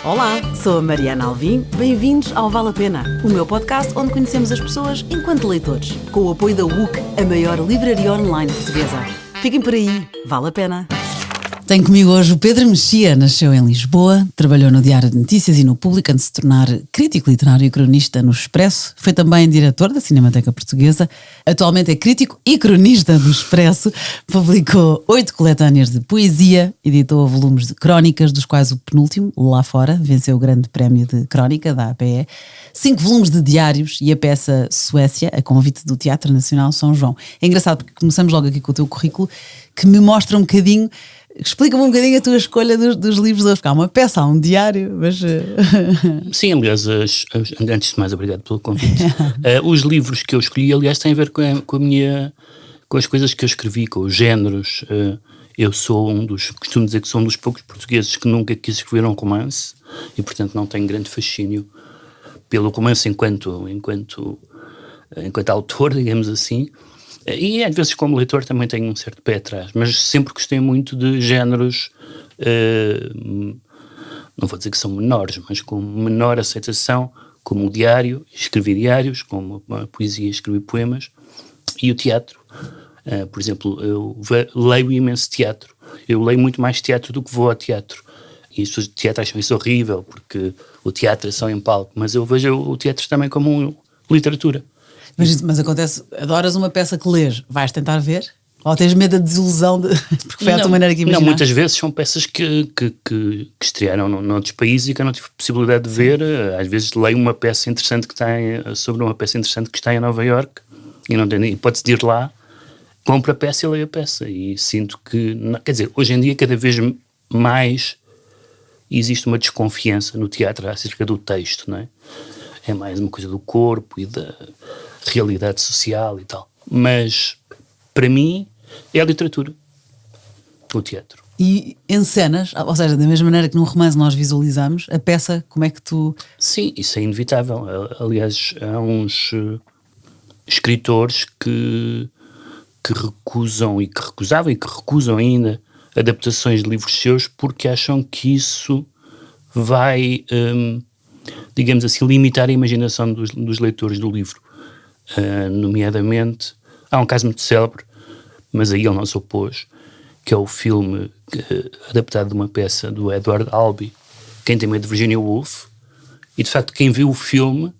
Olá, sou a Mariana Alvim, bem-vindos ao Vale a Pena, o meu podcast onde conhecemos as pessoas enquanto leitores, com o apoio da WUC, a maior livraria online portuguesa. Fiquem por aí, vale a pena. Tenho comigo hoje o Pedro Mexia, nasceu em Lisboa, trabalhou no Diário de Notícias e no Público antes de se tornar crítico literário e cronista no Expresso, foi também diretor da Cinemateca Portuguesa, atualmente é crítico e cronista do Expresso, publicou 8 coletâneas de poesia, editou volumes de crónicas, dos quais o penúltimo, Lá Fora, venceu o grande prémio de crónica da APE, 5 volumes de diários e a peça Suécia, a convite do Teatro Nacional São João. É engraçado porque começamos logo aqui com o teu currículo, que me mostra um bocadinho. Explica-me um bocadinho a tua escolha dos livros hoje, porque há uma peça, há um diário, mas... Sim, aliás, antes de mais, obrigado pelo convite. Os livros que eu escolhi, aliás, têm a ver com as coisas que eu escrevi, com os géneros. Eu sou costumo dizer que sou um dos poucos portugueses que nunca quis escrever um romance e, portanto, não tenho grande fascínio pelo romance enquanto autor, digamos assim. E às vezes como leitor também tenho um certo pé atrás, mas sempre gostei muito de géneros, não vou dizer que são menores, mas com menor aceitação, como o diário, escrevi diários, como a poesia, escrevi poemas, e o teatro. Por exemplo, eu leio imenso teatro, eu leio muito mais teatro do que vou ao teatro, e as pessoas de teatro acham isso horrível, porque o teatro é só em palco, mas eu vejo o teatro também como literatura. Mas acontece, adoras uma peça que lês, vais tentar ver? Ou tens medo da desilusão, porque foi a tua maneira que imaginaste? Não, muitas vezes são peças que estrearam noutros países e que eu não tive possibilidade de ver. Às vezes leio uma peça interessante sobre uma peça interessante que está em Nova Iorque e não tenho hipótese de ir lá, compro a peça e leio a peça. E sinto que, quer dizer, hoje em dia cada vez mais existe uma desconfiança no teatro acerca do texto, não é? É mais uma coisa do corpo e da realidade social e tal. Mas, para mim, é a literatura, o teatro. E encenas, ou seja, da mesma maneira que num romance nós visualizamos, a peça, como é que tu... Sim, isso é inevitável. Aliás, há uns escritores que recusam e que recusavam e que recusam ainda adaptações de livros seus porque acham que isso vai... digamos assim, limitar a imaginação dos leitores do livro. Nomeadamente, há um caso muito célebre, mas aí ele não se opôs, que é o filme adaptado de uma peça do Edward Albee, Quem Tem Medo de Virginia Woolf, e de facto quem viu o filme,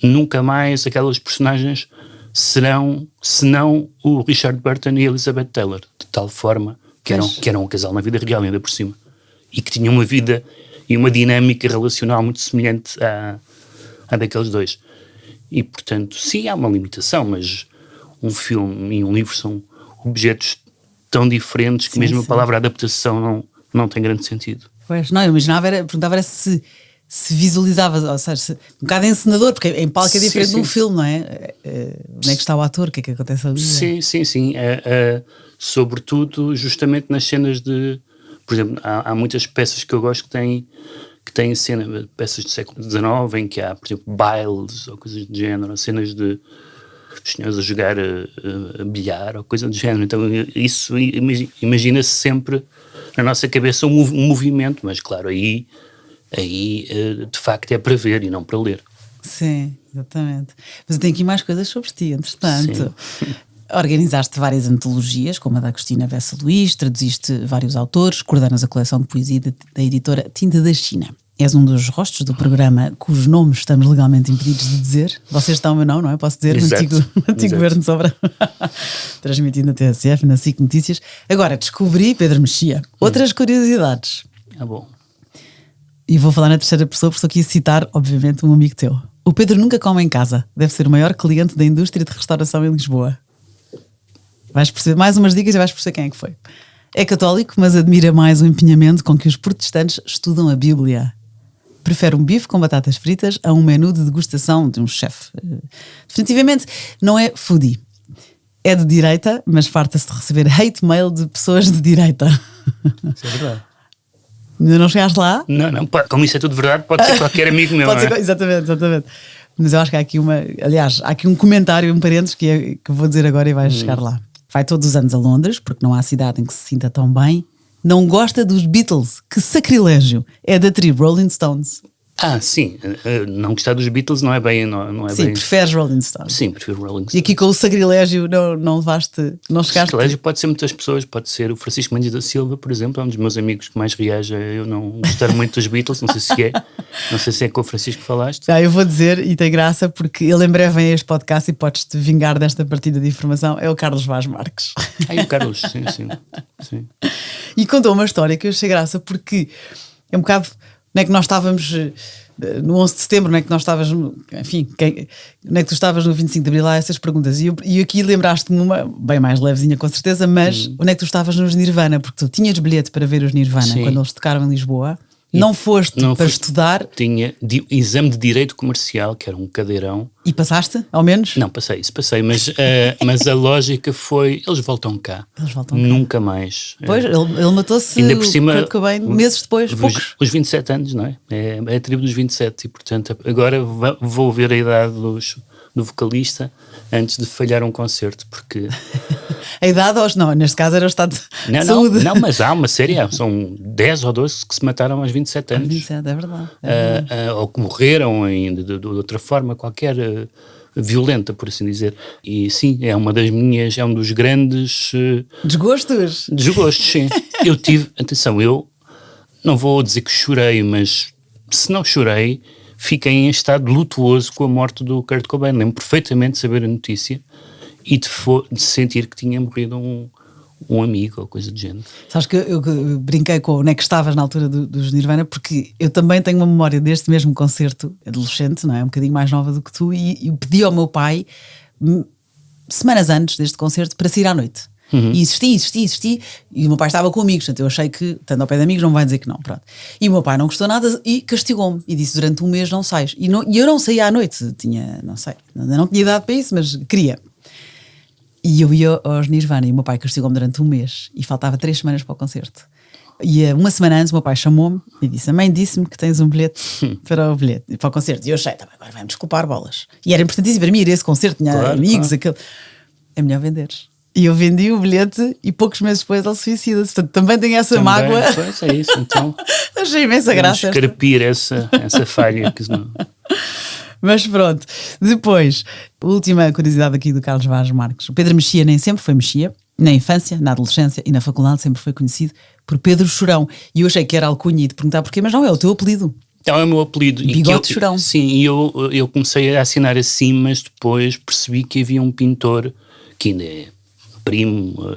nunca mais aquelas personagens serão, senão o Richard Burton e a Elizabeth Taylor, de tal forma que eram um casal na vida real ainda por cima, e que tinham uma vida e uma dinâmica relacional muito semelhante à daqueles dois. E, portanto, sim, há uma limitação, mas um filme e um livro são objetos tão diferentes que mesmo a palavra adaptação não tem grande sentido. Pois, não, eu perguntava se visualizavas, ou seja, um bocado encenador, porque em palco é diferente de um filme, não é? Onde é que está o ator, o que é que acontece ali? Sim. Sobretudo, justamente nas cenas de... Por exemplo, há muitas peças que eu gosto que têm cena, peças do século XIX, em que há, por exemplo, bailes ou coisas do género, cenas de senhores a jogar a bilhar ou coisa do género. Então isso imagina-se sempre na nossa cabeça um movimento, mas claro, aí de facto é para ver e não para ler. Sim, exatamente. Mas eu tenho aqui mais coisas sobre ti, entretanto. Sim. Organizaste várias antologias, como a da Agostina Bessa Luís, traduziste vários autores, coordenas a coleção de poesia da editora Tinta da China. És um dos rostos do programa cujos nomes estamos legalmente impedidos de dizer. Vocês estão ou não é? Posso dizer? Exato. No antigo governo Sobra. Transmitido na TSF, na SIC Notícias. Agora, descobri, Pedro Mexia, outras curiosidades. Bom. E vou falar na terceira pessoa, porque estou aqui a citar, obviamente, um amigo teu. O Pedro nunca come em casa. Deve ser o maior cliente da indústria de restauração em Lisboa. Vais perceber mais umas dicas e vais perceber quem é que foi. É católico, mas admira mais o empenhamento com que os protestantes estudam a Bíblia. Prefere um bife com batatas fritas a um menu de degustação de um chefe. Definitivamente não é foodie. É de direita, mas farta-se de receber hate mail de pessoas de direita. Isso é verdade. Ainda não chegaste lá? Não, como isso é tudo verdade, pode ser qualquer amigo meu. Pode ser, exatamente. Mas eu acho que há aqui há aqui um comentário, um parênteses que vou dizer agora e vais chegar lá. Vai todos os anos a Londres, porque não há cidade em que se sinta tão bem, não gosta dos Beatles. Que sacrilégio. É da tribo Rolling Stones. Sim, não gostar dos Beatles não é bem... Não é Sim, bem... preferes Rolling Stones. Sim, prefiro Rolling Stones. E aqui com o sacrilégio não levaste, não O chegaste... sacrilégio pode ser muitas pessoas, pode ser o Francisco Mendes da Silva, por exemplo, é um dos meus amigos que mais reage a eu não gostar muito dos Beatles, não sei se é com o Francisco que falaste. Eu vou dizer, e tem graça, porque ele em breve vem a este podcast e podes-te vingar desta partida de informação, é o Carlos Vaz Marques. E o Carlos, sim. E contou uma história que eu achei graça, porque é um bocado, não é que nós estávamos... No 11 de setembro, não é que nós estavas, enfim, não é que tu estavas no 25 de Abril, há essas perguntas. E aqui lembraste-me uma, bem mais levezinha com certeza, mas onde é que tu estavas nos Nirvana? Porque tu tinhas bilhete para ver os Nirvana. Sim. Quando eles tocaram em Lisboa. Não foste para estudar. Tinha exame de Direito Comercial, que era um cadeirão. E passaste, ao menos? Não, passei, mas a lógica foi, eles voltam cá. Nunca mais. Pois, ele matou-se, ainda por cima, bem, meses depois, poucos. Os 27 anos, não é? É a tribo dos 27 e, portanto, agora vou ver a idade do vocalista antes de falhar um concerto, porque... A idade, não, neste caso era o estado de saúde. Não, mas há uma série, são 10 ou 12 que se mataram aos 27 anos. 27, é verdade. Ou que morreram ainda de outra forma qualquer, violenta, por assim dizer. E sim, é um dos grandes... Desgostos, sim. Eu não vou dizer que chorei, mas se não chorei, fiquei em estado lutuoso com a morte do Kurt Cobain. Lembro perfeitamente de saber a notícia e de sentir que tinha morrido um amigo ou coisa do género. Sabes que eu brinquei com onde é que estavas na altura dos Nirvana, porque eu também tenho uma memória deste mesmo concerto, adolescente, não é? Um bocadinho mais nova do que tu, e eu pedi ao meu pai, semanas antes deste concerto, para sair à noite. E insisti, e o meu pai estava com amigos, portanto eu achei que, estando ao pé de amigos, não vai dizer que não, pronto. E o meu pai não gostou nada e castigou-me, e disse, durante um mês não sais. E eu não saía à noite, ainda não tinha idade para isso, mas queria. E eu ia aos Nirvana, e o meu pai castigou-me durante um mês, e faltava 3 semanas para o concerto. E uma semana antes o meu pai chamou-me e disse, a mãe disse-me que tens um bilhete para o concerto. E eu achei, agora vai-me desculpar bolas. E era importantíssimo para mim ir a esse concerto, tinha amigos, aquele... É melhor venderes. E eu vendi o bilhete e poucos meses depois ele suicida-se. Portanto, também tenho essa mágoa. Pois é isso, então. Achei imensa graça. Vamos escarpir essa falha. Que não... Mas pronto. Depois, a última curiosidade aqui do Carlos Vaz Marques. O Pedro Mexia nem sempre foi Mexia. Na infância, na adolescência e na faculdade sempre foi conhecido por Pedro Chorão. E eu achei que era alcunha e te perguntar porquê, mas não, é o teu apelido. Então é o meu apelido. Bigode Chorão. Sim, e eu comecei a assinar assim, mas depois percebi que havia um pintor que ainda é primo,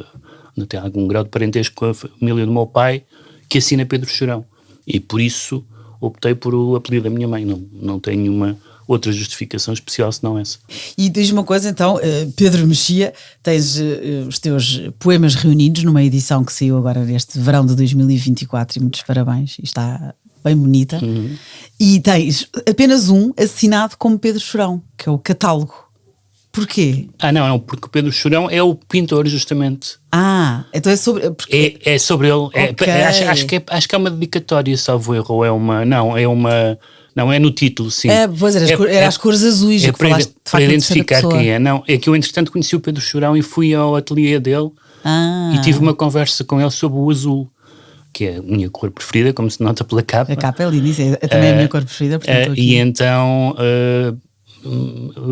ainda tem algum grau de parentesco com a família do meu pai, que assina Pedro Chorão. E por isso optei por o apelido da minha mãe. Não tenho nenhuma outra justificação especial senão essa. E diz uma coisa então, Pedro Mexia, tens os teus poemas reunidos numa edição que saiu agora neste verão de 2024 e muitos parabéns, e está bem bonita. E tens apenas um assinado como Pedro Chorão, que é o catálogo. Porquê? Não, porque o Pedro Chorão é o pintor, justamente. Então é sobre... Porque... É sobre ele. Okay. Acho que é uma dedicatória, salvo erro. Não, é no título, sim. Pois era as cores azuis. É para identificar quem é. Não, é que eu, entretanto, conheci o Pedro Chorão e fui ao ateliê dele e tive uma conversa com ele sobre o azul, que é a minha cor preferida, como se nota pela capa. A capa é linda, é também a minha cor preferida. Portanto, e então...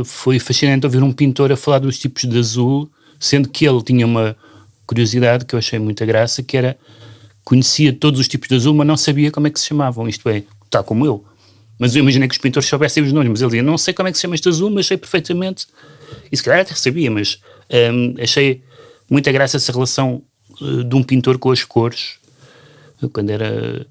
foi fascinante ouvir um pintor a falar dos tipos de azul, sendo que ele tinha uma curiosidade que eu achei muita graça, que era, conhecia todos os tipos de azul, mas não sabia como é que se chamavam, isto é, tal como eu. Mas eu imaginei que os pintores soubessem os nomes, mas ele dizia, não sei como é que se chama este azul, mas sei perfeitamente, e se calhar até sabia, mas achei muita graça essa relação de um pintor com as cores. Eu, quando era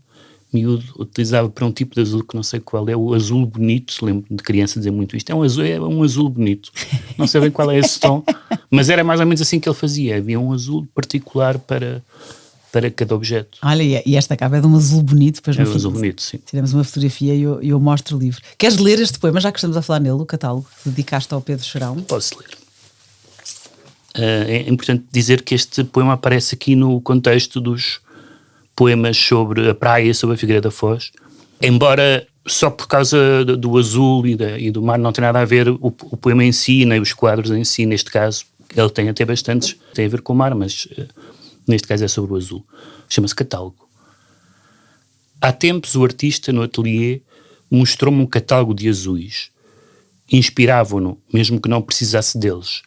miúdo, utilizava para um tipo de azul que não sei qual é, o azul bonito, lembro de criança dizer muito isto, é um azul bonito, não sei bem qual é esse tom, mas era mais ou menos assim que ele fazia, havia um azul particular para cada objeto. Olha, e esta capa é de um azul bonito, depois no fim, azul bonito, sim. Tiramos uma fotografia e eu mostro o livro. Queres ler este poema, já que estamos a falar nele, o catálogo que dedicaste ao Pedro Chorão? Posso ler. É importante dizer que este poema aparece aqui no contexto dos poemas sobre a praia, sobre a Figueira da Foz, embora só por causa do azul e do mar não tem nada a ver o poema em si, nem os quadros em si, neste caso, ele tem até bastantes, tem a ver com o mar, mas neste caso é sobre o azul. chama-se catálogo. Há tempos o artista no ateliê mostrou-me um catálogo de azuis. Inspiravam-no, mesmo que não precisasse deles.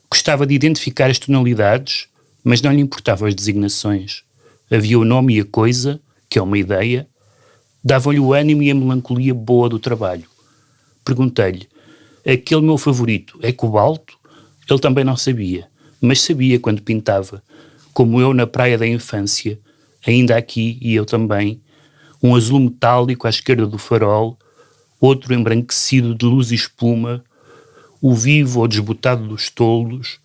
Gostava de identificar as tonalidades, mas não lhe importavam as designações. Havia o nome e a coisa, que é uma ideia, davam-lhe o ânimo e a melancolia boa do trabalho. Perguntei-lhe, aquele meu favorito é cobalto? Ele também não sabia, mas sabia quando pintava, como eu na praia da infância, ainda aqui e eu também, um azul metálico à esquerda do farol, outro embranquecido de luz e espuma, o vivo ou desbotado dos toldos,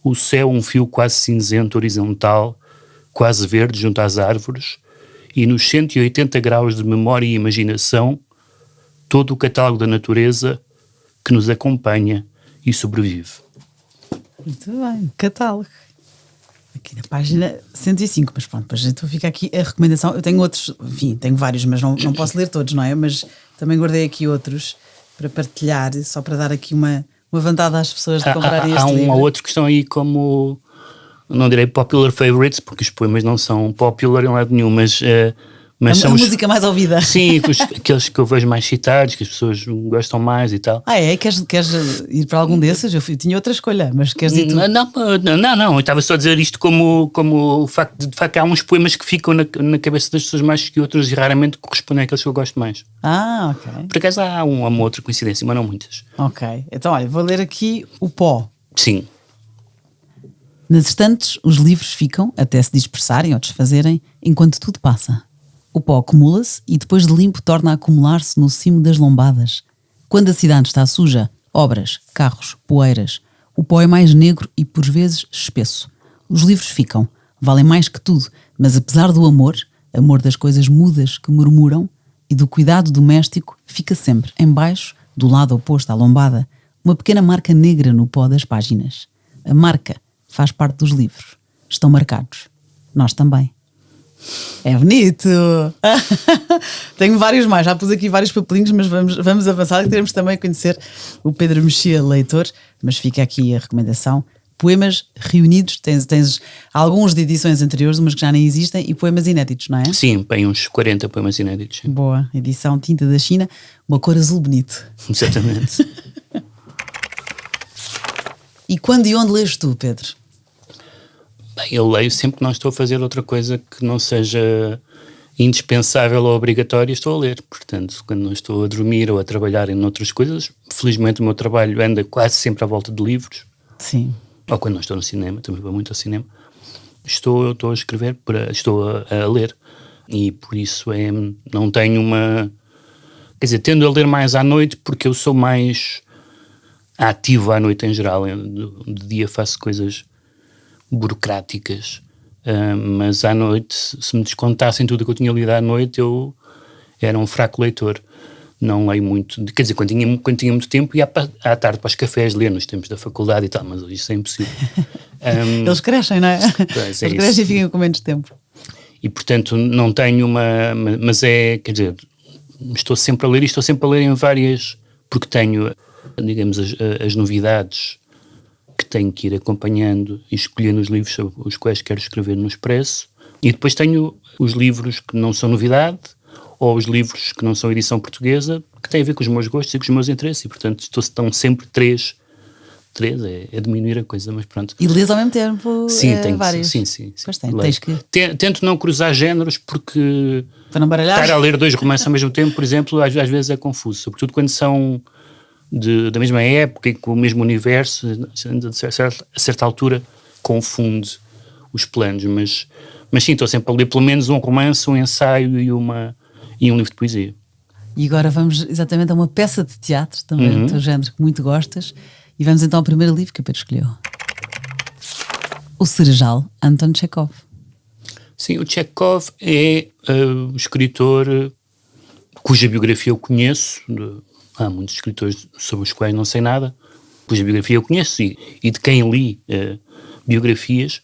o céu um fio quase cinzento horizontal, quase verde junto às árvores, e nos 180 graus de memória e imaginação, todo o catálogo da natureza que nos acompanha e sobrevive. Muito bem, catálogo. Aqui na página 105, mas pronto, depois então fica aqui a recomendação. Eu tenho outros, enfim, tenho vários, mas não posso ler todos, não é? Mas também guardei aqui outros para partilhar, só para dar aqui uma vontade às pessoas de comprarem este livro. Há um ou outro que estão aí como, não direi popular favorites, porque os poemas não são popular em lado nenhum, mas são a música mais ouvida. Sim, aqueles que eu vejo mais citados, que as pessoas gostam mais e tal. Queres ir para algum desses? Eu tinha outra escolha, mas queres ir tu? Não, eu estava só a dizer isto como o facto de facto há uns poemas que ficam na cabeça das pessoas mais que outros e raramente correspondem àqueles que eu gosto mais. Ok. Por acaso há uma outra coincidência, mas não muitas. Ok, então olha, vou ler aqui o pó. Sim. Nas estantes, os livros ficam, até se dispersarem ou desfazerem, enquanto tudo passa. O pó acumula-se e depois de limpo torna a acumular-se no cimo das lombadas. Quando a cidade está suja, obras, carros, poeiras, o pó é mais negro e por vezes espesso. Os livros ficam, valem mais que tudo, mas apesar do amor das coisas mudas que murmuram e do cuidado doméstico, fica sempre, em baixo, do lado oposto à lombada, uma pequena marca negra no pó das páginas. A marca faz parte dos livros. Estão marcados. Nós também. É bonito! Tenho vários mais, já pus aqui vários papelinhos, mas vamos avançar, que queremos também conhecer o Pedro Mexia, leitor, mas fica aqui a recomendação. Poemas reunidos, tens alguns de edições anteriores, umas que já nem existem, e poemas inéditos, não é? Sim, tem uns 40 poemas inéditos. Boa, edição Tinta da China, uma cor azul bonito. Exatamente. E quando e onde lês tu, Pedro? Bem, eu leio sempre que não estou a fazer outra coisa que não seja indispensável ou obrigatória, estou a ler. Portanto, quando não estou a dormir ou a trabalhar em outras coisas, felizmente o meu trabalho anda quase sempre à volta de livros. Sim. Ou quando não estou no cinema, também vou muito ao cinema. Estou a escrever, estou a ler. E por isso não tenho uma... Quer dizer, tendo a ler mais à noite porque eu sou mais ativo à noite em geral. De dia faço coisas burocráticas, mas à noite, se me descontassem tudo o que eu tinha lido à noite, eu era um fraco leitor. Não leio muito, quer dizer, quando tinha muito tempo ia à tarde para os cafés ler nos tempos da faculdade e tal, mas hoje isso é impossível. Eles crescem, não é? Eles crescem e ficam com menos tempo. E portanto não tenho mas quer dizer, estou sempre a ler e estou sempre a ler em várias, porque tenho, digamos, as novidades que tenho que ir acompanhando e escolhendo os livros sobre os quais quero escrever no Expresso, e depois tenho os livros que não são novidade, ou os livros que não são edição portuguesa, que têm a ver com os meus gostos e com os meus interesses, e portanto estão sempre três é diminuir a coisa, mas pronto. E lês ao mesmo tempo? Sim, tenho vários. Sim. Pois tens que... Tento não cruzar géneros, porque para não baralhar. Estar a ler 2 romances ao mesmo tempo, por exemplo, às vezes é confuso, sobretudo quando são da mesma época e com o mesmo universo, a certa altura confunde os planos, mas sim, estou sempre a ler pelo menos um romance, um ensaio e um livro de poesia. E agora vamos exatamente a uma peça de teatro, também do teu género que muito gostas, e vamos então ao primeiro livro que a Pedro escolheu. O Cerejal, Anton Chekhov. Sim, o Chekhov é o escritor cuja biografia eu conheço. Há muitos escritores sobre os quais não sei nada, cuja biografia eu conheço e de quem li biografias,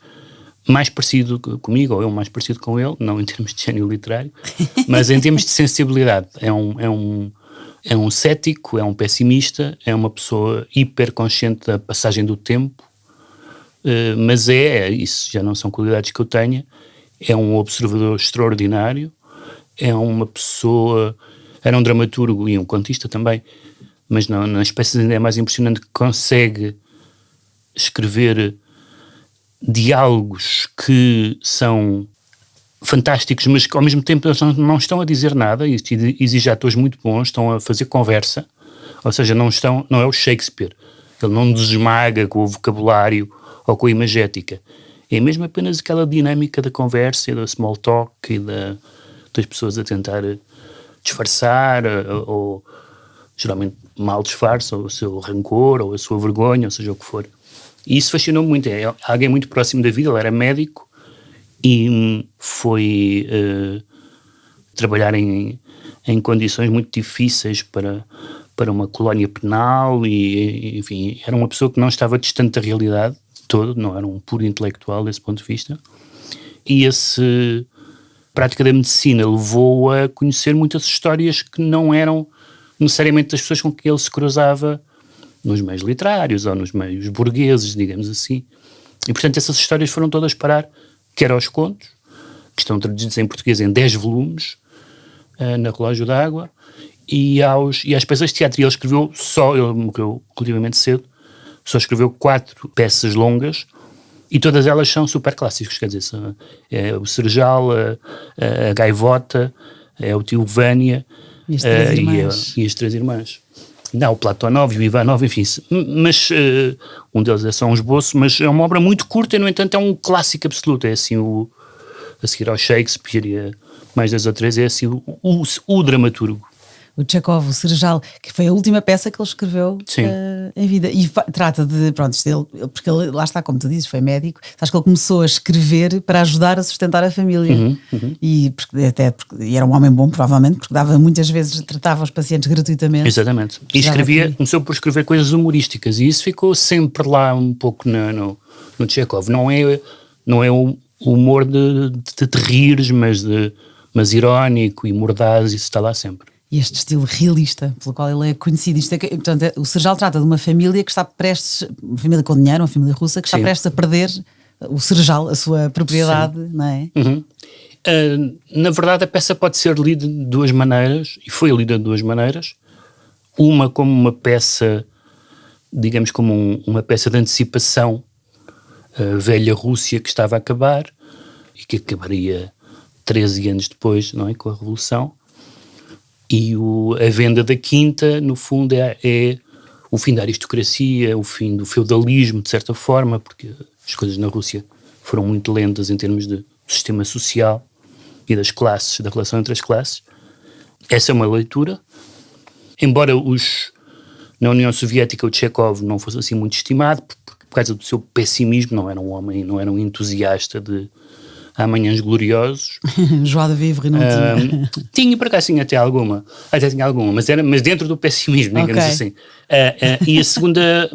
mais parecido comigo, ou eu mais parecido com ele, não em termos de gênio literário, mas em termos de sensibilidade. É um cético, é um pessimista, é uma pessoa hiperconsciente da passagem do tempo, mas isso já não são qualidades que eu tenha, é um observador extraordinário, é uma pessoa, era um dramaturgo e um contista também, mas nas peças ainda é mais impressionante que consegue escrever diálogos que são fantásticos, mas que ao mesmo tempo eles não estão a dizer nada. Isto exige atores muito bons, estão a fazer conversa, ou seja, não é o Shakespeare, ele não desmaga com o vocabulário ou com a imagética, é mesmo apenas aquela dinâmica da conversa e da small talk e das pessoas a tentar disfarçar ou geralmente mal disfarçam o seu rancor ou a sua vergonha, ou seja o que for. E isso fascinou-me muito. É alguém muito próximo da vida, ele era médico e foi trabalhar em condições muito difíceis para uma colónia penal e, enfim, era uma pessoa que não estava distante da realidade todo, não era um puro intelectual desse ponto de vista. E essa prática da medicina levou a conhecer muitas histórias que não eram necessariamente das pessoas com quem ele se cruzava nos meios literários ou nos meios burgueses, digamos assim. E, portanto, essas histórias foram todas parar, quer aos contos, que estão traduzidos em português em 10 volumes, na Relógio d'Água, e às peças de teatro. E ele escreveu ele morreu relativamente cedo, só escreveu 4 peças longas, e todas elas são super clássicos, quer dizer, é o Serjal, a Gaivota, é o Tio Vânia e as 3 irmãs. E as 3 irmãs. Não, o Platonov e o Ivanov, enfim, mas um deles é só um esboço, mas é uma obra muito curta e, no entanto, é um clássico absoluto, é assim a seguir ao Shakespeare e a mais 2 ou 3, é assim o dramaturgo. O Chekhov, o Serjal, que foi a última peça que ele escreveu em vida. E trata de, pronto, porque ele, lá está, como tu dizes, foi médico, sabes que ele começou a escrever para ajudar a sustentar a família. E era um homem bom, provavelmente, porque muitas vezes tratava os pacientes gratuitamente. Exatamente. E começou por escrever coisas humorísticas, e isso ficou sempre lá um pouco no Chekhov. Não é o humor de te rires, mas irónico e mordaz, isso está lá sempre. E este estilo realista, pelo qual ele é conhecido. Portanto, o Serjal trata de uma família que está prestes, uma família com dinheiro, uma família russa, que está prestes a perder o Serjal, a sua propriedade, não é? Na verdade, a peça pode ser lida de 2 maneiras, e foi lida de 2 maneiras. Uma como uma peça, digamos, como uma peça de antecipação, a velha Rússia que estava a acabar, e que acabaria 13 anos depois, não é, com a Revolução. E a venda da quinta, no fundo, é o fim da aristocracia, o fim do feudalismo, de certa forma, porque as coisas na Rússia foram muito lentas em termos de sistema social e das classes, da relação entre as classes. Essa é uma leitura. Embora na União Soviética o Chekhov não fosse assim muito estimado, por causa do seu pessimismo, não era um homem, não era um entusiasta de Amanhãs Gloriosos. Joie de vivre não tinha. Tinha, por acaso, até tinha alguma, mas dentro do pessimismo, digamos assim. E a segunda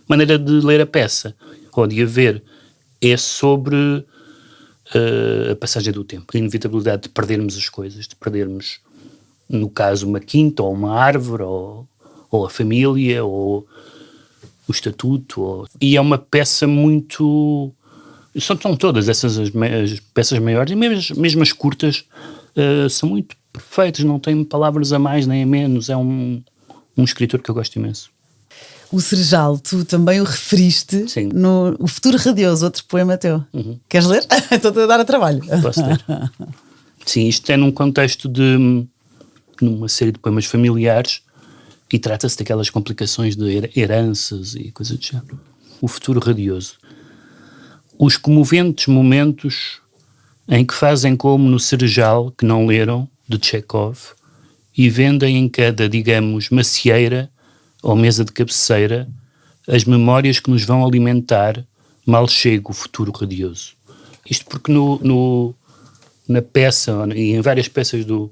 maneira de ler a peça, ou de a ver, é sobre a passagem do tempo, a inevitabilidade de perdermos as coisas, de perdermos, no caso, uma quinta, ou uma árvore, ou a família, ou o estatuto. E é uma peça muito... São todas essas as peças maiores, e mesmo as curtas são muito perfeitas, não tem palavras a mais nem a menos. É um escritor que eu gosto imenso. O Serjal, tu também o referiste no O Futuro Radioso, outro poema teu. Queres ler? Estou-te a dar a trabalho. Posso ler? Sim, isto é num contexto numa série de poemas familiares, e trata-se daquelas complicações de heranças e coisas do género. O Futuro Radioso. Os comoventes momentos em que fazem como no Serjal, que não leram, de Chekhov, e vendem em cada, digamos, macieira ou mesa de cabeceira as memórias que nos vão alimentar mal chega o futuro radioso. Isto porque na peça, e em várias peças do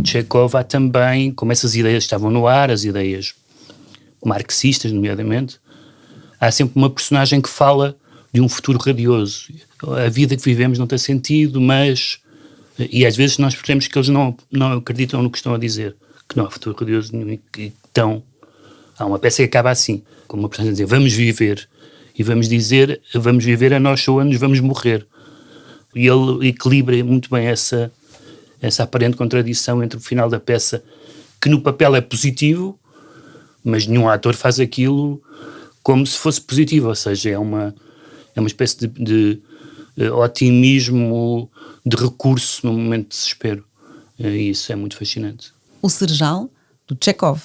Chekhov, há também, como essas ideias estavam no ar, as ideias marxistas, nomeadamente, há sempre uma personagem que fala de um futuro radioso. A vida que vivemos não tem sentido, mas... E às vezes nós percebemos que eles não acreditam no que estão a dizer, que não há futuro radioso nenhum. Então, há uma peça que acaba assim, com uma personagem a dizer, vamos viver. E vamos dizer, vamos viver a nós ou a nos vamos morrer. E ele equilibra muito bem essa aparente contradição entre o final da peça, que no papel é positivo, mas nenhum ator faz aquilo como se fosse positivo, ou seja, é uma espécie de otimismo, de recurso no momento de desespero. E isso é muito fascinante. O Serjal, do Chekhov.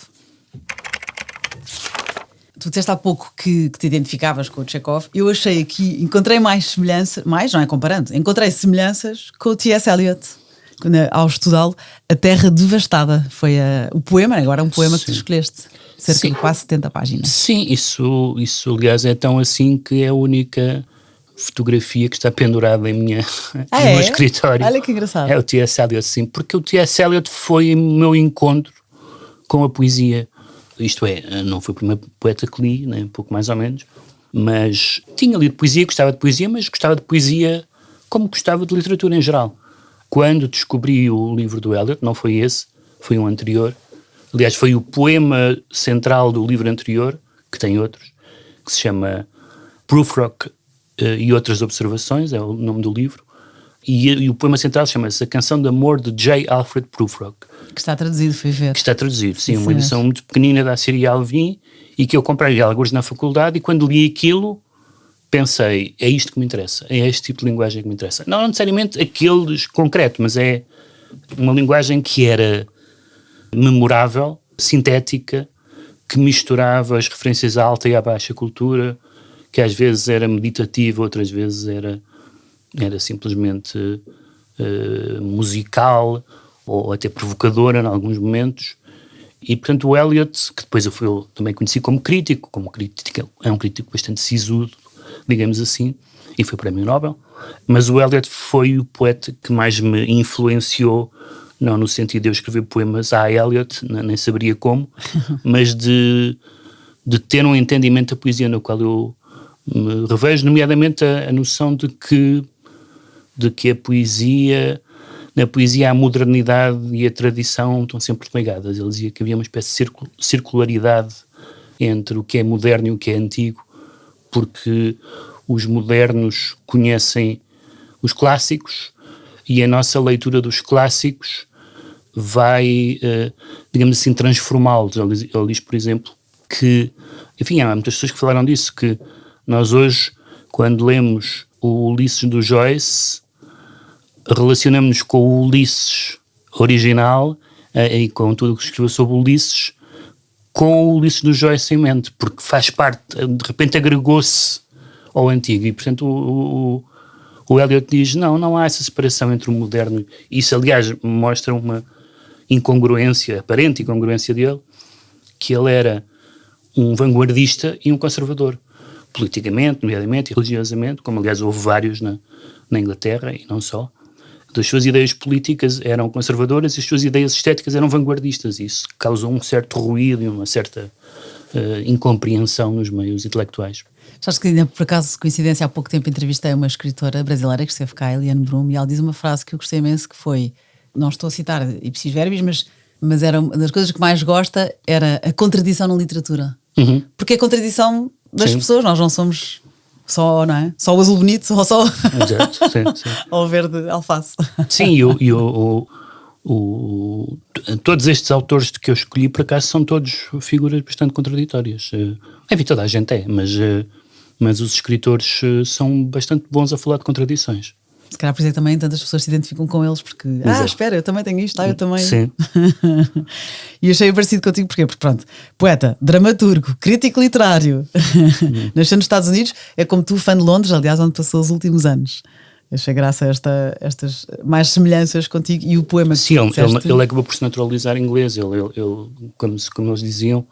Tu disseste há pouco que te identificavas com o Chekhov. Eu achei aqui, encontrei mais semelhanças, não é comparando, encontrei semelhanças com o T.S. Eliot. Ao estudá-lo, A Terra Devastada foi o poema, agora é um poema que tu escolheste, cerca de quase 70 páginas. Sim, isso aliás é tão assim que é a única fotografia que está pendurada no meu escritório. Olha que engraçado. É o T.S. Eliot, sim, porque o T.S. Eliot foi o meu encontro com a poesia. Isto é, não foi o primeiro poeta que li, nem um pouco mais ou menos, mas tinha lido poesia, gostava de poesia, mas gostava de poesia como gostava de literatura em geral. Quando descobri o livro do Eliot, não foi esse, foi um anterior, aliás foi o poema central do livro anterior, que tem outros, que se chama Prufrock e Outras Observações, é o nome do livro, e o poema central chama-se A Canção de Amor de J. Alfred Prufrock. Que está traduzido, foi ver. Que está traduzido, sim, uma edição muito pequenina da Assíria Alvim, e que eu comprei alguns na faculdade, e quando li aquilo pensei, é isto que me interessa, é este tipo de linguagem que me interessa. Não necessariamente aqueles concreto, mas é uma linguagem que era memorável, sintética, que misturava as referências à alta e à baixa cultura, que às vezes era meditativa, outras vezes era simplesmente musical, ou até provocadora em alguns momentos. E, portanto, o Eliot, que depois eu também conheci como crítico, é um crítico bastante sisudo, digamos assim, e foi Prémio Nobel, mas o Eliot foi o poeta que mais me influenciou, não no sentido de eu escrever poemas a Eliot, nem saberia como, mas de ter um entendimento da poesia no qual eu me revejo, nomeadamente a noção de que na poesia a modernidade e a tradição estão sempre ligadas. Ele dizia que havia uma espécie de circularidade entre o que é moderno e o que é antigo, porque os modernos conhecem os clássicos e a nossa leitura dos clássicos vai, digamos assim, transformá-los. Ele diz, por exemplo, que, enfim, há muitas pessoas que falaram disso, que nós hoje, quando lemos o Ulisses do Joyce, relacionamos-nos com o Ulisses original e com tudo o que escreveu sobre Ulisses, com o Ulisses do Joyce em mente, porque faz parte, de repente agregou-se ao antigo, e portanto o Eliot diz, não há essa separação entre o moderno. Isso, aliás, mostra uma incongruência, aparente incongruência dele, que ele era um vanguardista e um conservador, politicamente, nomeadamente, e religiosamente, como aliás houve vários na Inglaterra, e não só. As suas ideias políticas eram conservadoras e as suas ideias estéticas eram vanguardistas, e isso causou um certo ruído e uma certa incompreensão nos meios intelectuais. Sabes que ainda por acaso, coincidência, há pouco tempo entrevistei uma escritora brasileira que esteve cá, Eliane Brum, e ela diz uma frase que eu gostei imenso, que foi, não estou a citar ipsis verbis, mas era uma das coisas que mais gosta, era a contradição na literatura. Uhum. Porque é a contradição das pessoas, nós não somos só, não é? Só o azul bonito, ou só Exato, sim. ou o verde alface. Sim, todos estes autores que eu escolhi, por acaso, são todos figuras bastante contraditórias. Enfim, toda a gente é, mas os escritores são bastante bons a falar de contradições. Se calhar por isso é que também tantas pessoas se identificam com eles, porque, espera, eu também tenho isto, eu também. Sim. E achei parecido contigo, porque pronto, poeta, dramaturgo, crítico literário, nasceu nos Estados Unidos, é como tu, fã de Londres, aliás, onde passou os últimos anos. Achei graça a estas mais semelhanças contigo e o poema que sim, disseste. ele acabou por se naturalizar em inglês, ele como eles diziam,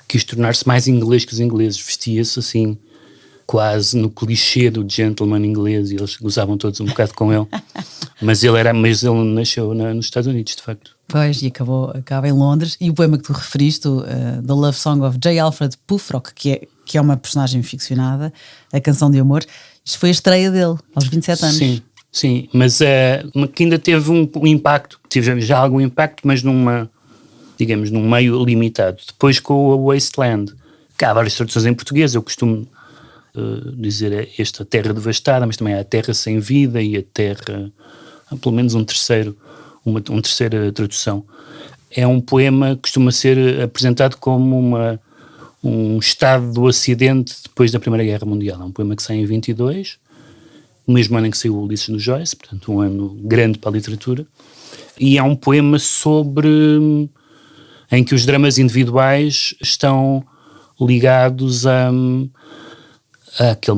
quis tornar-se mais inglês que os ingleses, vestia-se assim, quase no clichê do gentleman inglês, e eles gozavam todos um bocado com ele, mas ele nasceu nos Estados Unidos, de facto. Pois, e acaba em Londres, e o poema que tu referiste, The Love Song of J. Alfred Prufrock, que é uma personagem ficcionada, a canção de amor, isto foi a estreia dele, aos 27 anos. Sim, mas que ainda teve um impacto, teve já algum impacto, mas num meio limitado. Depois com o Wasteland, que há várias traduções em português, eu costumo dizer esta terra devastada, mas também há a terra sem vida e a terra, pelo menos uma terceira tradução. É um poema que costuma ser apresentado como um estado do Ocidente depois da Primeira Guerra Mundial. É um poema que sai em 22, o mesmo ano em que saiu o Ulisses do Joyce, portanto um ano grande para a literatura, e é um poema em que os dramas individuais estão ligados àquele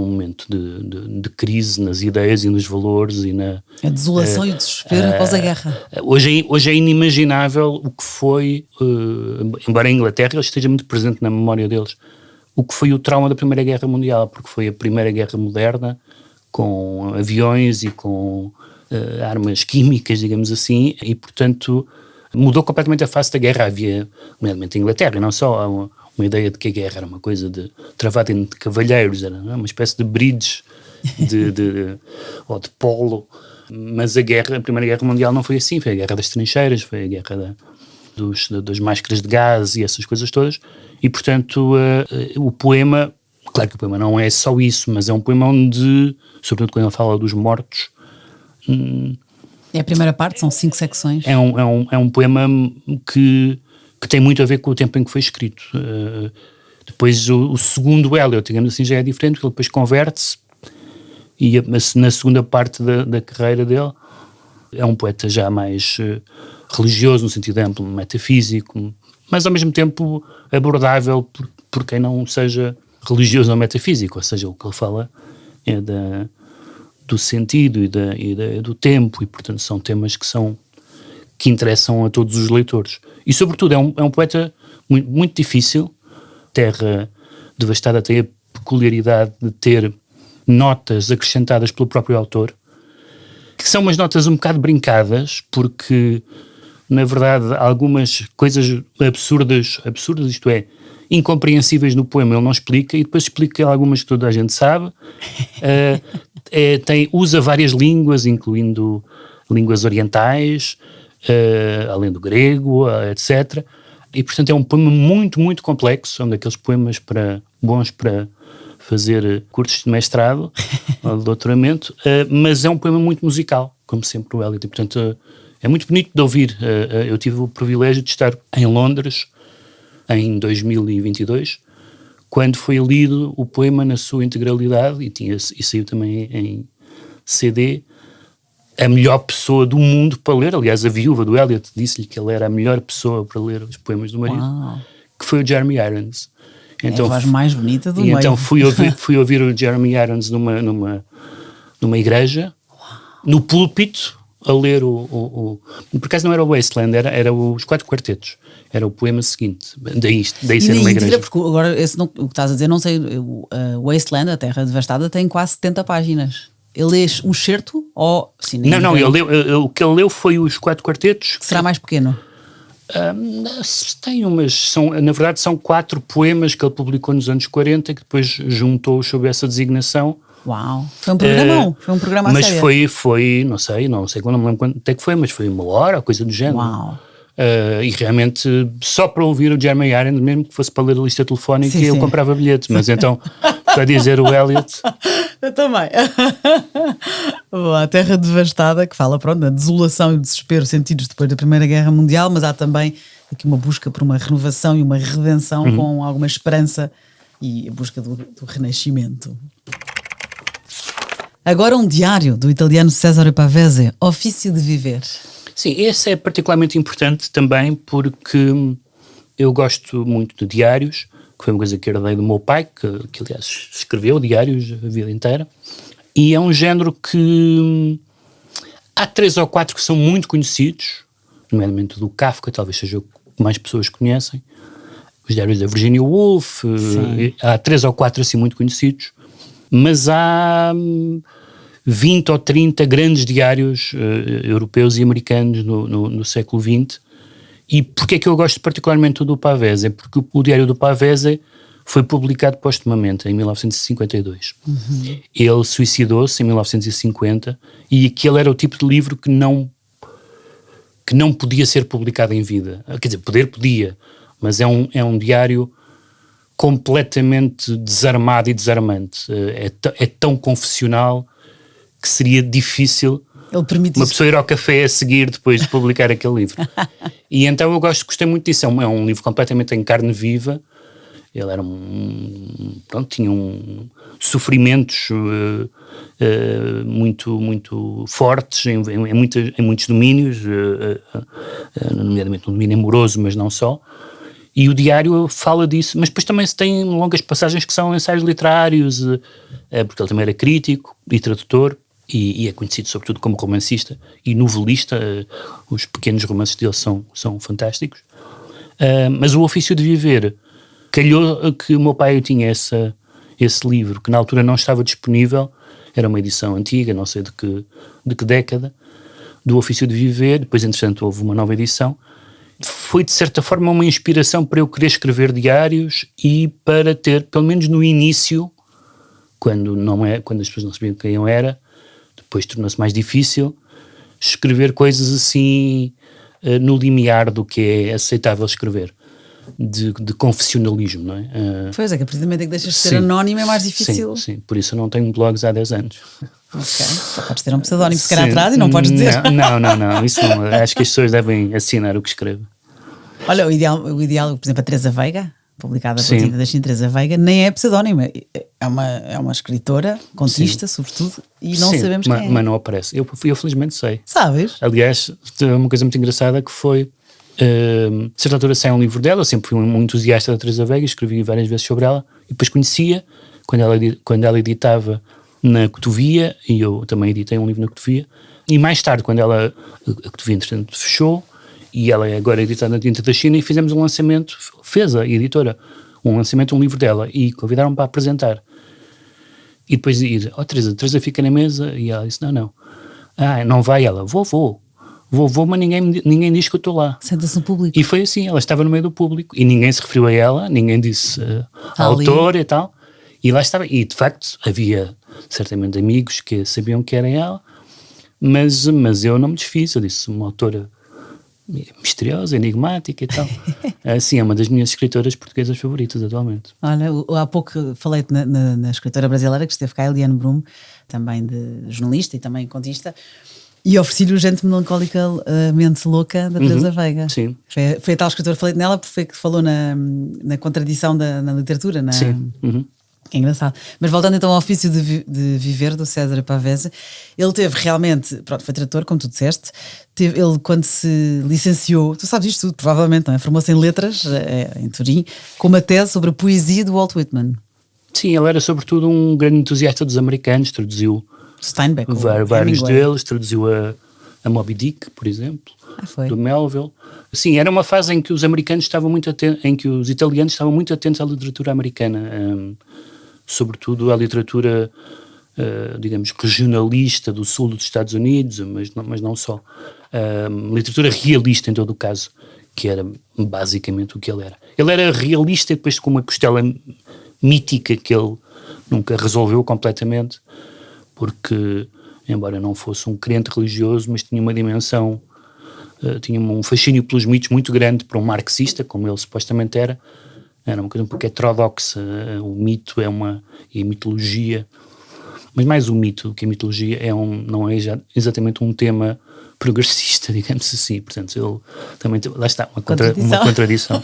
momento de crise nas ideias e nos valores e a desolação e o desespero após a guerra. Hoje é inimaginável o que foi, embora a Inglaterra esteja muito presente na memória deles, o que foi o trauma da Primeira Guerra Mundial, porque foi a primeira guerra moderna, com aviões e com armas químicas, digamos assim, e portanto mudou completamente a face da guerra. Havia, nomeadamente em Inglaterra, não só uma ideia de que a guerra era uma coisa travada entre cavalheiros, era uma espécie de bridge ou de polo, mas a Primeira Guerra Mundial não foi assim, foi a guerra das trincheiras, foi a guerra das máscaras de gás e essas coisas todas, e portanto o poema, claro que o poema não é só isso, mas é um poema onde, sobretudo quando ele fala dos mortos, é a primeira parte, são 5 secções. É um poema que tem muito a ver com o tempo em que foi escrito. Depois o segundo Eliot, digamos assim, já é diferente, porque ele depois converte-se e na segunda parte da carreira dele é um poeta já mais religioso, no sentido amplo, metafísico, mas ao mesmo tempo abordável por quem não seja religioso ou metafísico, ou seja, o que ele fala é do sentido e do tempo, e portanto são temas que interessam a todos os leitores. E sobretudo é um poeta muito, muito difícil. Terra Devastada tem a peculiaridade de ter notas acrescentadas pelo próprio autor, que são umas notas um bocado brincadas, porque na verdade algumas coisas absurdas, isto é, incompreensíveis no poema ele não explica, e depois explica algumas que toda a gente sabe. Usa várias línguas, incluindo línguas orientais, além do grego, etc. E portanto é um poema muito, muito complexo, é um daqueles poemas bons para fazer cursos de mestrado ou de doutoramento, mas é um poema muito musical, como sempre o Eliot, e portanto é muito bonito de ouvir. Eu tive o privilégio de estar em Londres em 2022, quando foi lido o poema na sua integralidade, e saiu também em CD. A melhor pessoa do mundo para ler, aliás a viúva do Eliot disse-lhe que ele era a melhor pessoa para ler os poemas do marido. Uau. Que foi o Jeremy Irons. Então, é a voz mais bonita do meio. Então fui ouvir o Jeremy Irons numa igreja. Uau. No púlpito, a ler por acaso não era o Wasteland, era os 4 quartetos, era o poema seguinte, daí ser numa igreja. Porque agora o que estás a dizer, não sei, o Wasteland, a Terra Devastada, tem quase 70 páginas. Ele lê um excerto ou... Sim, não, o que ele leu foi os 4 quartetos. Que será mais pequeno? Tem na verdade são 4 poemas que ele publicou nos anos 40, que depois juntou sob essa designação. Uau, foi um programão, foi um programa a sério. Mas foi, não sei quando, não me lembro quanto até que foi, mas foi 1 hora, coisa do género. Uau. E realmente, só para ouvir o Jeremy Irons, mesmo que fosse para ler a lista telefónica, eu comprava bilhetes, mas então, para dizer o Eliot... Eu também. A Terra Devastada, que fala, pronto, da desolação e o desespero sentidos depois da Primeira Guerra Mundial, mas há também aqui uma busca por uma renovação e uma redenção com alguma esperança e a busca do renascimento. Agora um diário do italiano Cesare Pavese, Ofício de Viver. Sim, esse é particularmente importante também porque eu gosto muito de diários, que foi uma coisa que herdei do meu pai, que aliás escreveu diários a vida inteira, e é um género que há 3 ou 4 que são muito conhecidos, nomeadamente do Kafka, talvez seja o que mais pessoas conhecem, os diários da Virginia Woolf, há 3 ou 4 assim muito conhecidos, mas há 20 ou 30 grandes diários europeus e americanos no século XX. E porquê é que eu gosto particularmente do Pavese? É porque o diário do Pavese foi publicado postumamente em 1952. Ele suicidou-se em 1950 e aquele era o tipo de livro que não podia ser publicado em vida. Quer dizer, podia, mas é um diário completamente desarmado e desarmante. É tão confessional que seria difícil uma pessoa ir ao café a seguir depois de publicar aquele livro. E então eu gostei muito disso. É um livro completamente em carne viva. Ele era tinha sofrimentos muito fortes em muitos domínios, nomeadamente no domínio amoroso, mas não só. E o diário fala disso, mas depois também se tem longas passagens que são ensaios literários, porque ele também era crítico e tradutor, e é conhecido sobretudo como romancista e novelista. Os pequenos romances dele são fantásticos. Mas O Ofício de Viver, calhou que o meu pai tinha esse livro, que na altura não estava disponível, era uma edição antiga, não sei de que década, do Ofício de Viver. Depois, entretanto, houve uma nova edição. Foi, de certa forma, uma inspiração para eu querer escrever diários e para ter, pelo menos no início, quando as pessoas não sabiam quem eu era, depois tornou-se mais difícil, escrever coisas assim no limiar do que é aceitável escrever, de confessionalismo, não é? Pois é, que a partir do momento em que deixas de ser anónimo é mais difícil. Sim, por isso eu não tenho blogs há 10 anos. Ok, só podes ter um pseudónimo se calhar atrás e não podes dizer. Não, isso não, acho que as pessoas devem assinar o que escrevo. Olha, o ideal, por exemplo, a Teresa Veiga, publicada pela Tinta da Teresa Veiga, nem é pseudónima, é uma escritora, contista, sobretudo, e não sabemos quem é. Mas não aparece. Eu felizmente sei. Sabes? Aliás, uma coisa muito engraçada que foi, a certa altura sai um livro dela, eu sempre fui um entusiasta da Teresa Veiga, escrevi várias vezes sobre ela, e depois conhecia, quando ela editava na Cotovia, e eu também editei um livro na Cotovia, e mais tarde, quando a Cotovia, entretanto, fechou, e ela é agora editada na Tinta da China, e fizemos um lançamento, fez a editora um lançamento de um livro dela, e convidaram-me para apresentar. E depois Teresa fica na mesa, e ela disse, não. Não vai ela, vou, mas ninguém diz que eu estou lá. Senta-se no público. E foi assim, ela estava no meio do público, e ninguém se referiu a ela, ninguém disse autor e tal, e lá estava, e de facto havia certamente amigos que sabiam que era ela, mas eu não me desfiz, eu disse, uma autora misteriosa, enigmática e tal. Sim, é uma das minhas escritoras portuguesas favoritas atualmente. Olha, há pouco falei-te na escritora brasileira que esteve cá, Eliane Brum, também de jornalista e também contista, e ofereci-lhe o Gente Melancolicamente Louca da Teresa Veiga. Sim. Foi a tal escritora que falei nela, porque foi que falou na contradição na literatura. Sim. É engraçado. Mas voltando então ao Ofício de Viver, do César Pavese, ele teve realmente, foi tradutor, como tu disseste, ele quando se licenciou, tu sabes isto tudo, provavelmente, não é? Formou-se em letras, em Turim, com uma tese sobre a poesia do Walt Whitman. Sim, ele era sobretudo um grande entusiasta dos americanos, traduziu Steinbeck, vários deles, traduziu a Moby Dick, por exemplo, do Melville. Sim, era uma fase em que os americanos estavam muito atentos, em que os italianos estavam muito atentos à literatura americana, sobretudo à literatura, digamos, regionalista do sul dos Estados Unidos, mas não só. Literatura realista, em todo o caso, que era basicamente o que ele era. Ele era realista e depois com uma costela mítica que ele nunca resolveu completamente, porque, embora não fosse um crente religioso, mas tinha uma dimensão, tinha um fascínio pelos mitos muito grande para um marxista, como ele supostamente era uma coisa um pouco heterodoxa. O mito e a mitologia, mas mais o mito do que a mitologia, não é exatamente um tema progressista, digamos assim. Portanto, ele também, lá está, uma contradição.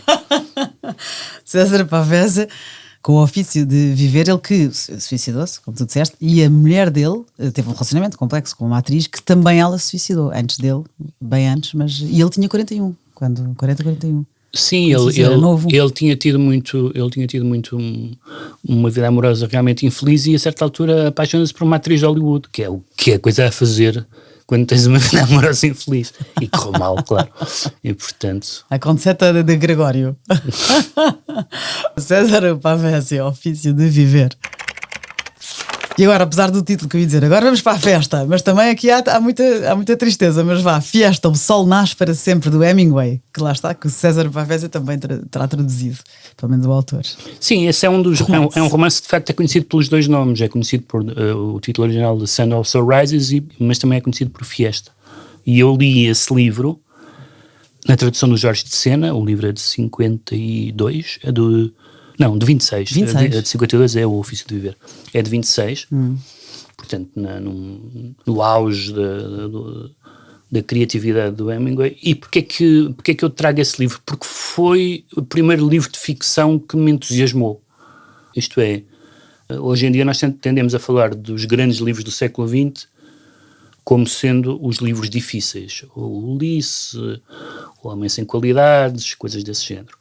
César Pavese, com o Ofício de Viver, ele que suicidou-se, como tu disseste, e a mulher dele teve um relacionamento complexo com uma atriz que também ela se suicidou, antes dele, bem antes, e ele tinha 41. Sim, ele tinha tido muito uma vida amorosa realmente infeliz, e a certa altura apaixona-se por uma atriz de Hollywood, que é a coisa a fazer quando tens uma vida amorosa infeliz, e correu mal, claro, e portanto... A conceita de Gregório. César Pavese, Ofício de Viver. E agora, apesar do título que eu ia dizer, agora vamos para a festa, mas também aqui há muita tristeza, mas vá, Fiesta, o Sol Nasce para Sempre, do Hemingway, que lá está, que o César Pavese também terá traduzido, pelo menos o autor. Sim, esse é um romance, de facto, é conhecido pelos dois nomes, é conhecido por o título original de Sun Also Rises, mas também é conhecido por Fiesta. E eu li esse livro na tradução do Jorge de Sena, o livro é de 52, é do Não, de 26. 26. A de 52 é O Ofício de Viver. É de 26. Portanto, no auge da criatividade do Hemingway. E porquê é que eu trago esse livro? Porque foi o primeiro livro de ficção que me entusiasmou. Isto é, hoje em dia nós tendemos a falar dos grandes livros do século XX como sendo os livros difíceis. O Ulisses, O Homem Sem Qualidades, coisas desse género.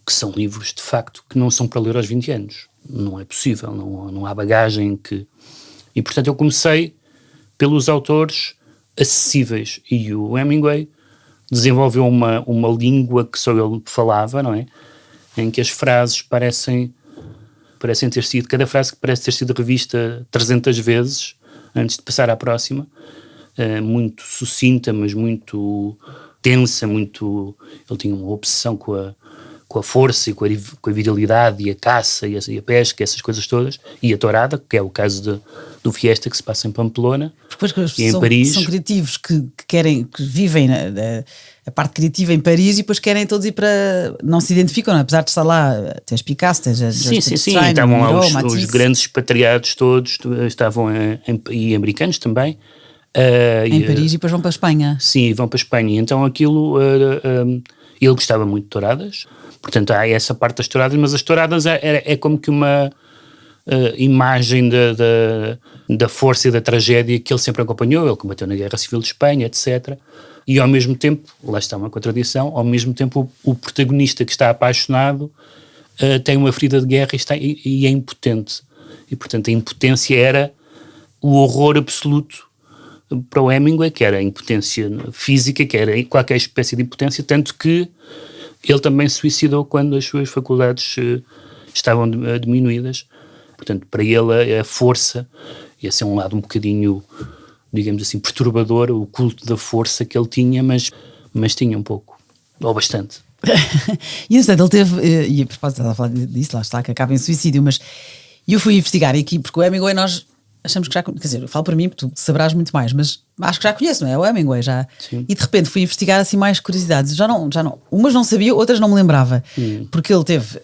Que são livros, de facto, que não são para ler aos 20 anos. Não é possível, não há bagagem que... E, portanto, eu comecei pelos autores acessíveis. E o Hemingway desenvolveu uma língua que só ele falava, não é? Em que as frases parecem ter sido... Cada frase que parece ter sido revista 300 vezes antes de passar à próxima. Muito sucinta, mas muito tensa, muito... Ele tinha uma obsessão com a força e com a virilidade e a caça e a pesca, essas coisas todas, e a tourada, que é o caso do Fiesta, que se passa em Pamplona e em Paris. São criativos que vivem a parte criativa em Paris e depois querem todos ir para... Não se identificam, não? Apesar de estar lá, tens Picasso, tens Sim, estavam lá os grandes expatriados todos, estavam e americanos também. Em Paris e depois vão para a Espanha. Sim, vão para a Espanha. Então aquilo... ele gostava muito de touradas. Portanto, há essa parte das touradas, mas as touradas é como que uma imagem da força e da tragédia que ele sempre acompanhou. Ele combateu na Guerra Civil de Espanha, etc. E ao mesmo tempo, lá está uma contradição, ao mesmo tempo o protagonista que está apaixonado tem uma ferida de guerra e é impotente. E, portanto, a impotência era o horror absoluto para o Hemingway, que era a impotência física, que era qualquer espécie de impotência, tanto que ele também se suicidou quando as suas faculdades estavam diminuídas. Portanto, para ele a força, esse é um lado um bocadinho, digamos assim, perturbador, o culto da força que ele tinha, mas tinha um pouco, ou bastante. E entretanto ele teve, e a propósito estava a falar disso, lá está, que acaba em suicídio, mas eu fui investigar aqui, porque o Hemingway nós achamos que já, quer dizer, eu falo para mim porque tu saberás muito mais, mas acho que já conheço, não é? O Hemingway já. Sim. E de repente fui investigar assim mais curiosidades, já não, umas não sabia, outras não me lembrava, porque ele teve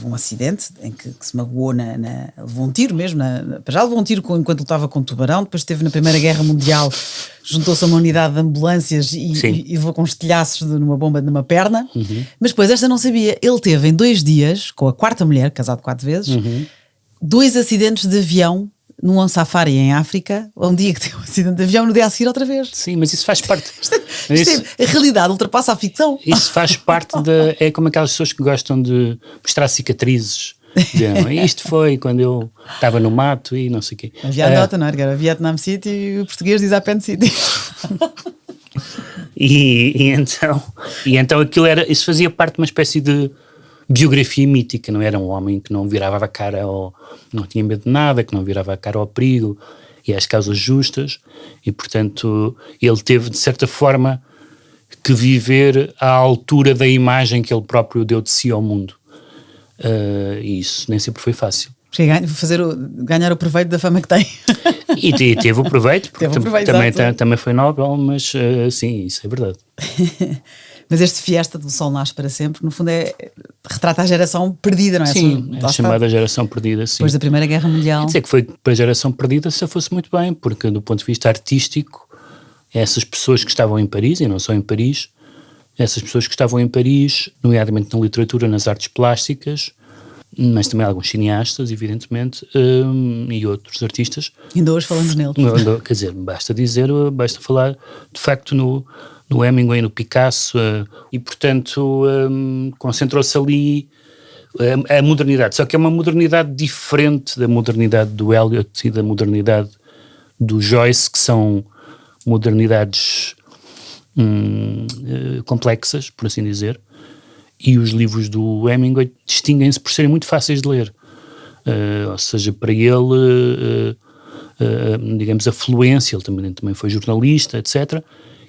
um acidente em que se magoou levou um tiro mesmo, já levou um tiro enquanto lutava com o tubarão, depois esteve na Primeira Guerra Mundial, juntou-se a uma unidade de ambulâncias e levou com estilhaços numa bomba numa perna, mas depois esta não sabia, ele teve em 2 dias, com a 4ª mulher, casado 4 vezes, 2 acidentes de avião num safari em África, um dia que tem um acidente de avião, no dia a seguir outra vez. Sim, mas isso faz parte. A realidade ultrapassa a ficção. Isso faz parte é como aquelas pessoas que gostam de mostrar cicatrizes. Isto foi quando eu estava no mato e não sei o quê. Havia a nota, não é? Era Vietnam City e o português diz Appendicity. E então aquilo isso fazia parte de uma espécie de biografia mítica, não era um homem que não virava a cara não tinha medo de nada, que não virava a cara ao perigo e às causas justas, e portanto ele teve de certa forma que viver à altura da imagem que ele próprio deu de si ao mundo, e isso nem sempre foi fácil. Ganhar o proveito da fama que tem. E teve o proveito, porque também foi Nobel, mas sim, isso é verdade. Mas este Fiesta do Sol Nasce para Sempre, no fundo retrata a geração perdida, não é? Sim, é a chamada geração perdida, sim. Depois da Primeira Guerra Mundial. Quer dizer que foi para a geração perdida se eu fosse muito bem, porque do ponto de vista artístico, essas pessoas que estavam em Paris, e não só em Paris, essas pessoas que estavam em Paris, nomeadamente na literatura, nas artes plásticas, mas também alguns cineastas, evidentemente, e outros artistas. Ainda hoje falamos nele. Quer dizer, basta falar, de facto, no Hemingway, no Picasso, e portanto concentrou-se ali a modernidade, só que é uma modernidade diferente da modernidade do Eliot e da modernidade do Joyce, que são modernidades complexas, por assim dizer, e os livros do Hemingway distinguem-se por serem muito fáceis de ler, ou seja, para ele, digamos, a fluência, ele também foi jornalista, etc.,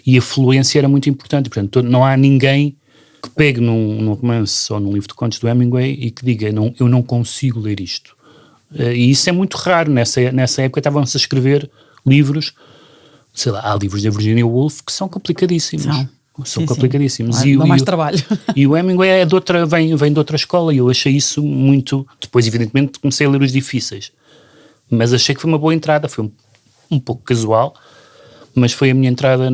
e a fluência era muito importante, portanto não há ninguém que pegue num romance ou num livro de contos do Hemingway e que diga, eu não consigo ler isto. E isso é muito raro. Nessa época estavam-se a escrever livros, sei lá, há livros da Virginia Woolf que são complicadíssimos. São Sim, complicadíssimos. sim. Dá mais trabalho. E o Hemingway é vem de outra escola, e eu achei isso muito... Depois, evidentemente, comecei a ler os difíceis. Mas achei que foi uma boa entrada, foi um pouco casual, mas foi a minha entrada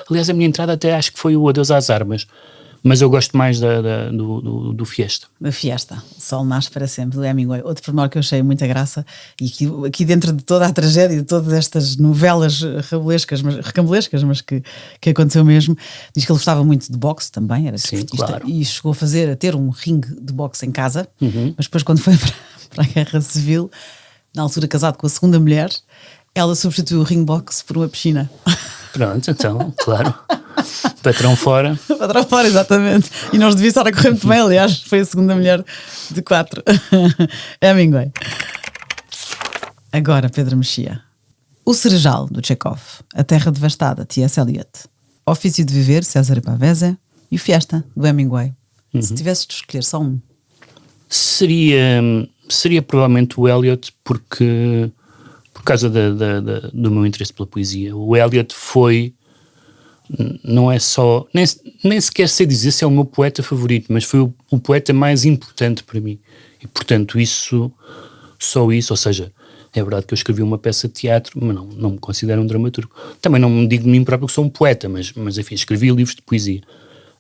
Aliás, a minha entrada até acho que foi o Adeus às Armas, mas eu gosto mais do Fiesta. Da Fiesta, O Sol Nasce para Sempre, do Hemingway. Outro pormenor que eu achei muita graça, e que aqui dentro de toda a tragédia, de todas estas novelas recambulescas, mas que aconteceu mesmo, diz que ele gostava muito de boxe também, era desportista, claro. e chegou a ter um ringue de boxe em casa, mas depois quando foi para a Guerra Civil, na altura casado com a segunda mulher, ela substituiu o ring boxe por uma piscina. Pronto, então, claro. Patrão fora. Patrão fora, exatamente. E não os devia estar a correr muito bem, aliás, foi a segunda mulher de 4. Hemingway. Agora, Pedro Mexia. O Cerejal, do Chekhov. A Terra Devastada, T.S. Eliot. Ofício de Viver, César Pavese. E o Fiesta, do Hemingway. Se tivesses de escolher só um. Seria provavelmente o Eliot, por causa do meu interesse pela poesia. O Eliot não é só, nem sequer sei dizer se é o meu poeta favorito, mas foi o poeta mais importante para mim. E portanto só isso, ou seja, é verdade que eu escrevi uma peça de teatro, mas não me considero um dramaturgo. Também não me digo de mim próprio que sou um poeta, mas enfim, escrevi livros de poesia.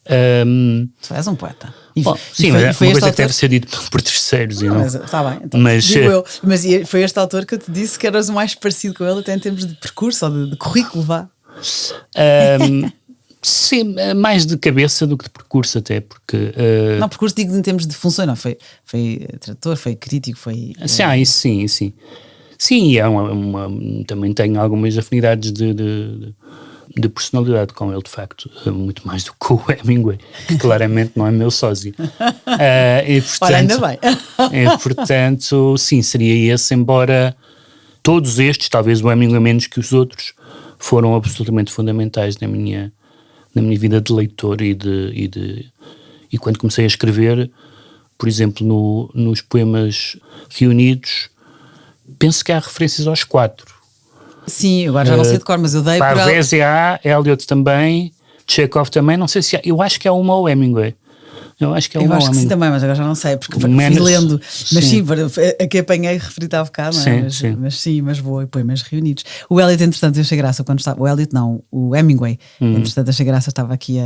Tu és um poeta. Sim, mas uma coisa que deve ser dito por terceiros. Mas está bem, então, mas foi este autor que eu te disse que eras o mais parecido com ele, até em termos de percurso ou de currículo, vá. Sim, mais de cabeça do que de percurso, até porque... Não, percurso digo em termos de função, não, foi tradutor, foi crítico, foi... Isso sim. Sim, também tenho algumas afinidades de personalidade com ele, de facto, muito mais do que o Hemingway, que claramente não é meu sósia. E, portanto, olha, ainda bem. E, portanto, sim, seria esse, embora todos estes, talvez o Hemingway menos que os outros, foram absolutamente fundamentais na minha vida de leitor e quando comecei a escrever, por exemplo, nos poemas reunidos, penso que há referências aos 4. Sim, agora já não sei de cor, mas eu dei para... Pavese há, Eliot também, Chekhov também, não sei se há, eu acho que há uma ao Hemingway. Eu acho que sim também, mas agora já não sei, porque fui lendo, mas sim, a que apanhei referi-te há bocado, não é? Mas boa, e poemas reunidos. O Eliot, entretanto, eu achei graça quando estava, o Hemingway, entretanto, achei graça, estava aqui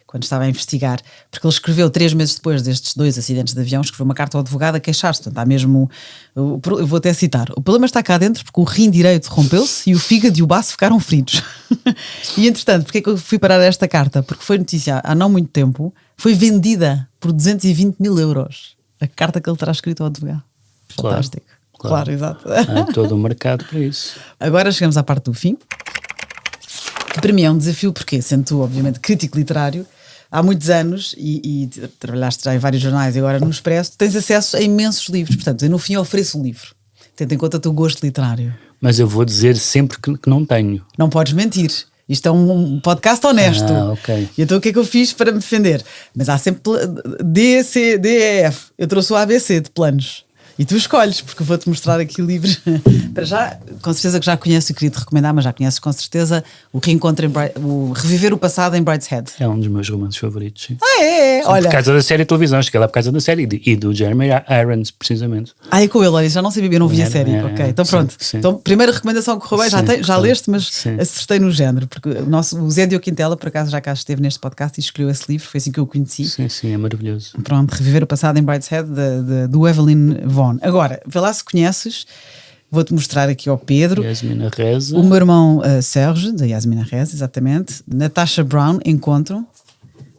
quando estava a investigar, porque ele escreveu 3 meses depois destes 2 acidentes de avião, escreveu uma carta ao advogado a queixar-se. Portanto, há mesmo, eu vou até citar: o problema está cá dentro porque o rim direito rompeu-se e o fígado e o baço ficaram feridos. E entretanto, porque é que eu fui parar esta carta? Porque foi notícia há não muito tempo, foi vendida por 220 mil euros a carta que ele terá escrito ao advogado. Fantástico. Claro, exato. Há todo um mercado para isso. Agora chegamos à parte do fim, que para mim é um desafio, porque sendo tu, obviamente, crítico literário, há muitos anos, e trabalhaste já em vários jornais e agora no Expresso, tens acesso a imensos livros. Portanto, eu no fim ofereço um livro. Tendo em conta o teu gosto literário. Mas eu vou dizer sempre que não tenho. Não podes mentir. Isto é um podcast honesto. Ok. E então o que é que eu fiz para me defender? Mas há sempre D, C, D, E, F. Eu trouxe o ABC de planos. E tu escolhes, porque eu vou-te mostrar aqui livros. Para já, com certeza que já conheço e queria te recomendar, mas já conheces com certeza o Reviver o Passado em Brideshead. É um dos meus romances favoritos, sim. É. Olha. Por causa da série de televisão, cheguei lá por causa da série e do Jeremy Irons, precisamente. É com ele, olha, já não sabia, eu não vi a série. Ok, então pronto. Sim. Então, primeira recomendação que correu bem, já leste, mas acertei no género, porque o Zé Diogo Quintela, por acaso, já cá esteve neste podcast e escolheu esse livro, foi assim que eu o conheci. Sim, é maravilhoso. Pronto, Reviver o Passado em Brideshead, do Evelyn Vaughn. Agora, vê lá se conheces, vou-te mostrar aqui ao Pedro. Yasmina Reza. O meu irmão Sérgio, da Yasmina Reza, exatamente. Natasha Brown, Encontro.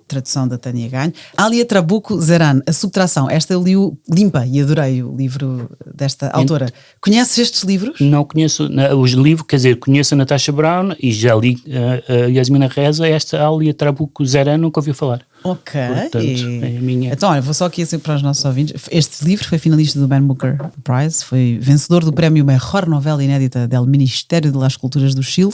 Tradução da Tânia Ganho. Alia Trabuco Zeran, A Subtração. Esta eu li limpa e adorei o livro desta autora. Conheces estes livros? Não conheço os livros, quer dizer, conheço a Natasha Brown e já li a Yasmina Reza. Esta Alia Trabuco Zeran nunca ouvi falar. Ok. Portanto, é a minha. Então, olha, vou só aqui assim para os nossos ouvintes. Este livro foi finalista do Ben Booker Prize, foi vencedor do prémio Mejor Novela Inédita del Ministério de las Culturas do Chile.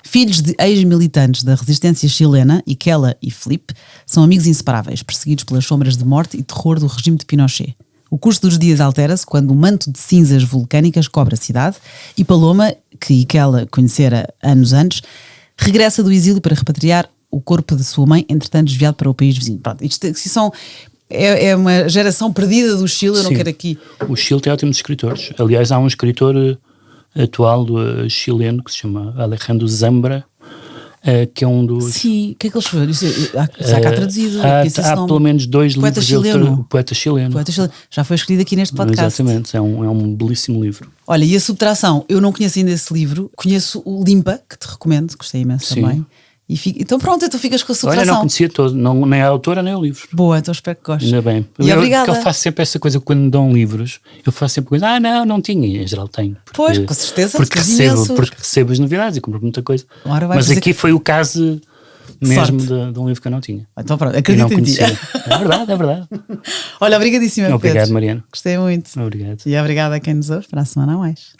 Filhos de ex-militantes da resistência chilena, Ikela e Felipe, são amigos inseparáveis, perseguidos pelas sombras de morte e terror do regime de Pinochet. O curso dos dias altera-se quando um manto de cinzas vulcânicas cobre a cidade e Paloma, que Ikela conhecera anos antes, regressa do exílio para repatriar o corpo da sua mãe, entretanto desviado para o país vizinho. Pronto, isto é uma geração perdida do Chile, eu não Sim. quero aqui... O Chile tem ótimos escritores. Aliás, há um escritor atual chileno que se chama Alejandro Zambra, que é um dos... Sim, o que é que ele escreveu? Está cá traduzido. Há pelo menos 2 Poeta livros dele. chileno. Poeta chileno. Poeta chileno. Já foi escolhido aqui neste podcast. Exatamente, é um belíssimo livro. Olha, e a Subtração? Eu não conheço ainda esse livro. Conheço o Limpa, que te recomendo, gostei imenso Sim. também. Então pronto, então ficas com a Olha, Subtração. não conhecia todo, nem a autora nem o livro. Boa, então espero que gostes. Ainda bem. E obrigada. Eu faço sempre essa coisa quando me dão livros. Eu faço sempre coisa, não tinha. E em geral tenho. Pois, com certeza. Porque recebo as novidades e compro muita coisa. Mas aqui foi o caso mesmo de um livro que eu não tinha. Então pronto, E não acredito em ti. conhecia. É verdade. Olha, obrigadíssima, Obrigado, Pedro. Mariana. Gostei muito. Obrigado. E obrigada a quem nos ouve. Para a semana a mais.